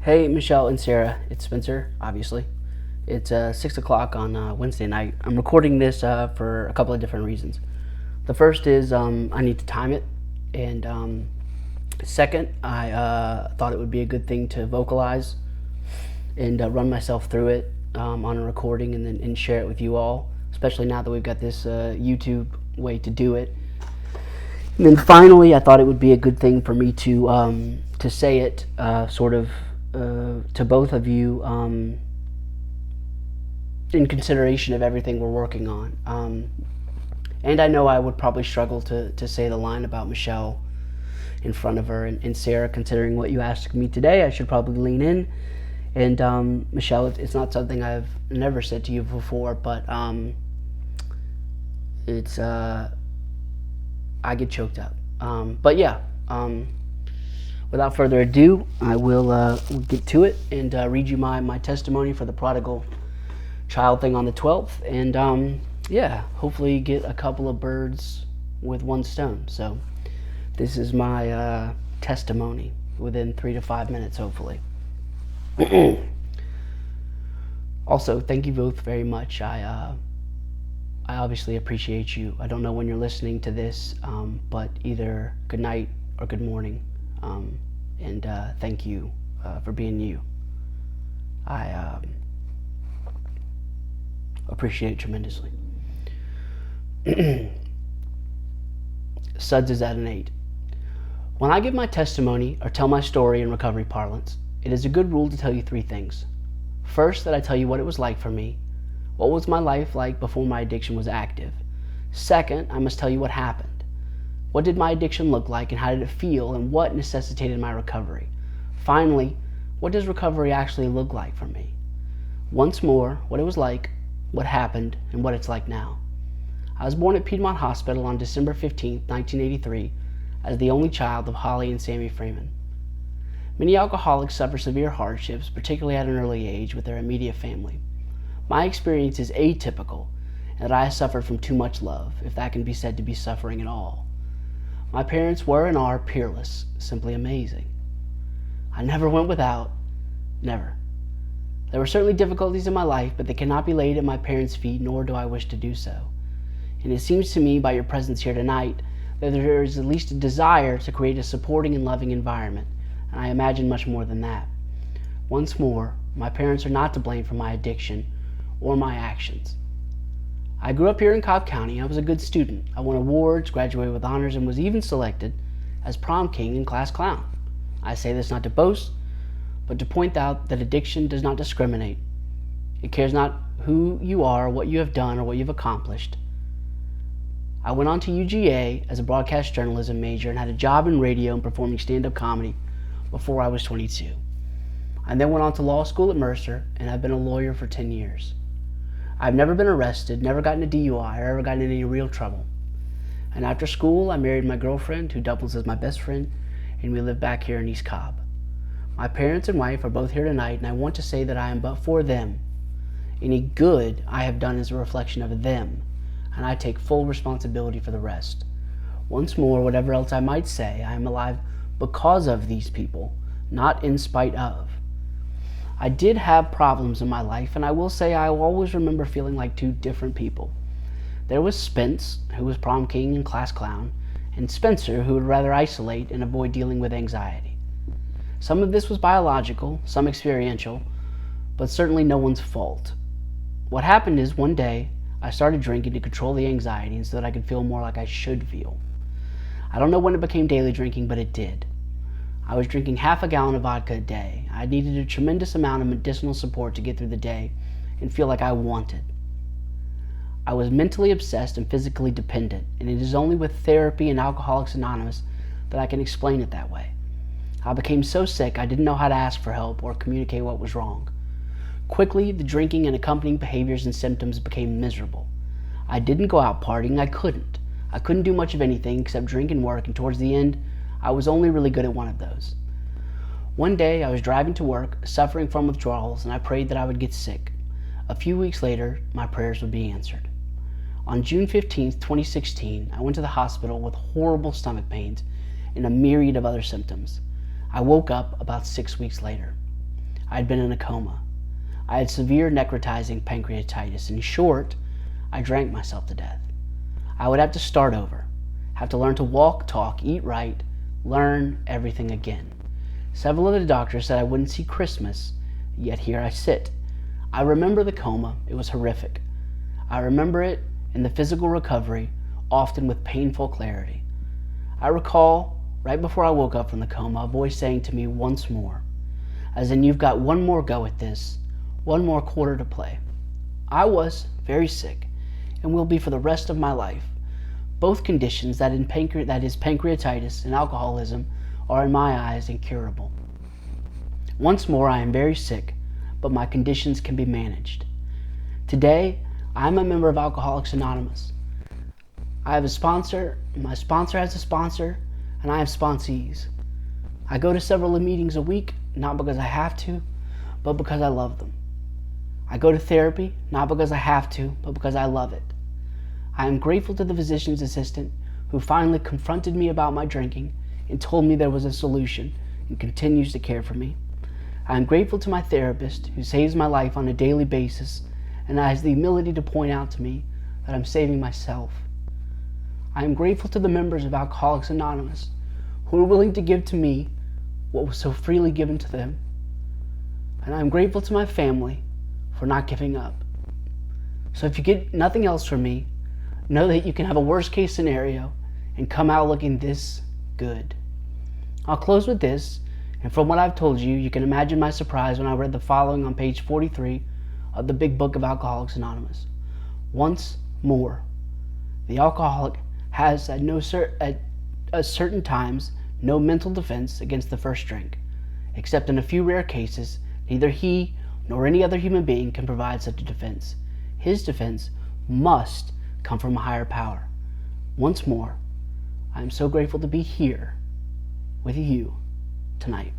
Hey, Michelle and Sarah, it's Spencer, obviously. It's 6 o'clock on Wednesday night. I'm recording this for a couple of different reasons. The first is I need to time it, and second, I thought it would be a good thing to vocalize and run myself through it on a recording and share it with you all, especially now that we've got this YouTube way to do it. And then finally, I thought it would be a good thing for me to say it to both of you in consideration of everything we're working on. And I know I would probably struggle to say the line about Michelle in front of her. And Sarah, considering what you asked me today, I should probably lean in. And Michelle, it's not something I've never said to you before, but it's I get choked up. But yeah, without further ado, I will get to it and read you my testimony for the prodigal child thing on the 12th. And yeah, hopefully get a couple of birds with one stone. So this is my testimony within 3 to 5 minutes, hopefully. Also, thank you both very much. I obviously appreciate you. I don't know when you're listening to this, but either good night or good morning. And thank you for being you. I appreciate it tremendously. Suds is at an 8. When I give my testimony or tell my story in recovery parlance, it is a good rule to tell you 3 things. First, that I tell you what it was like for me. What was my life like before my addiction was active? Second, I must tell you what happened. What did my addiction look like and how did it feel and what necessitated my recovery? Finally, what does recovery actually look like for me? Once more, what it was like, what happened, and what it's like now. I was born at Piedmont Hospital on December 15, 1983, as the only child of Holly and Sammy Freeman. Many alcoholics suffer severe hardships, particularly at an early age, with their immediate family. My experience is atypical, and that I suffered from too much love, if that can be said to be suffering at all. My parents were and are peerless, simply amazing. I never went without, never. There were certainly difficulties in my life, but they cannot be laid at my parents' feet, nor do I wish to do so. And it seems to me, by your presence here tonight, that there is at least a desire to create a supporting and loving environment, and I imagine much more than that. Once more, my parents are not to blame for my addiction or my actions. I grew up here in Cobb County. I was a good student. I won awards, graduated with honors, and was even selected as prom king and class clown. I say this not to boast, but to point out that addiction does not discriminate. It cares not who you are, what you have done, or what you've accomplished. I went on to UGA as a broadcast journalism major and had a job in radio and performing stand-up comedy before I was 22. I then went on to law school at Mercer, and I've been a lawyer for 10 years. I've never been arrested, never gotten a DUI, or ever gotten in any real trouble. And after school, I married my girlfriend, who doubles as my best friend, and we live back here in East Cobb. My parents and wife are both here tonight, and I want to say that I am but for them. Any good I have done is a reflection of them, and I take full responsibility for the rest. Once more, whatever else I might say, I am alive because of these people, not in spite of. I did have problems in my life, and I will say I will always remember feeling like 2 different people. There was Spence, who was prom king and class clown, and Spencer, who would rather isolate and avoid dealing with anxiety. Some of this was biological, some experiential, but certainly no one's fault. What happened is, one day, I started drinking to control the anxiety and so that I could feel more like I should feel. I don't know when it became daily drinking, but it did. I was drinking half a gallon of vodka a day. I needed a tremendous amount of medicinal support to get through the day and feel like I wanted. I was mentally obsessed and physically dependent, and it is only with therapy and Alcoholics Anonymous that I can explain it that way. I became so sick I didn't know how to ask for help or communicate what was wrong. Quickly, the drinking and accompanying behaviors and symptoms became miserable. I didn't go out partying. I couldn't. I couldn't do much of anything except drink and work, and towards the end, I was only really good at one of those. One day, I was driving to work, suffering from withdrawals, and I prayed that I would get sick. A few weeks later, my prayers would be answered. On June 15, 2016, I went to the hospital with horrible stomach pains and a myriad of other symptoms. I woke up about 6 weeks later. I had been in a coma. I had severe necrotizing pancreatitis. In short, I drank myself to death. I would have to start over, have to learn to walk, talk, eat right, learn everything again. Several of the doctors said I wouldn't see Christmas, yet here I sit. I remember the coma. It was horrific. I remember it in the physical recovery, often with painful clarity. I recall, right before I woke up from the coma, a voice saying to me once more, as in, you've got one more go at this, one more quarter to play. I was very sick, and will be for the rest of my life. Both conditions, that is pancreatitis and alcoholism, are in my eyes incurable. Once more, I am very sick, but my conditions can be managed. Today, I am a member of Alcoholics Anonymous. I have a sponsor, my sponsor has a sponsor, and I have sponsees. I go to several meetings a week, not because I have to, but because I love them. I go to therapy, not because I have to, but because I love it. I am grateful to the physician's assistant who finally confronted me about my drinking and told me there was a solution and continues to care for me. I am grateful to my therapist who saves my life on a daily basis and has the humility to point out to me that I'm saving myself. I am grateful to the members of Alcoholics Anonymous who are willing to give to me what was so freely given to them. And I am grateful to my family for not giving up. So if you get nothing else from me, know that you can have a worst case scenario and come out looking this good. I'll close with this, and from what I've told you, you can imagine my surprise when I read the following on page 43 of the Big Book of Alcoholics Anonymous. Once more, the alcoholic has at certain times no mental defense against the first drink, except in a few rare cases, neither he nor any other human being can provide such a defense. His defense must come from a higher power. Once more, I am so grateful to be here with you tonight.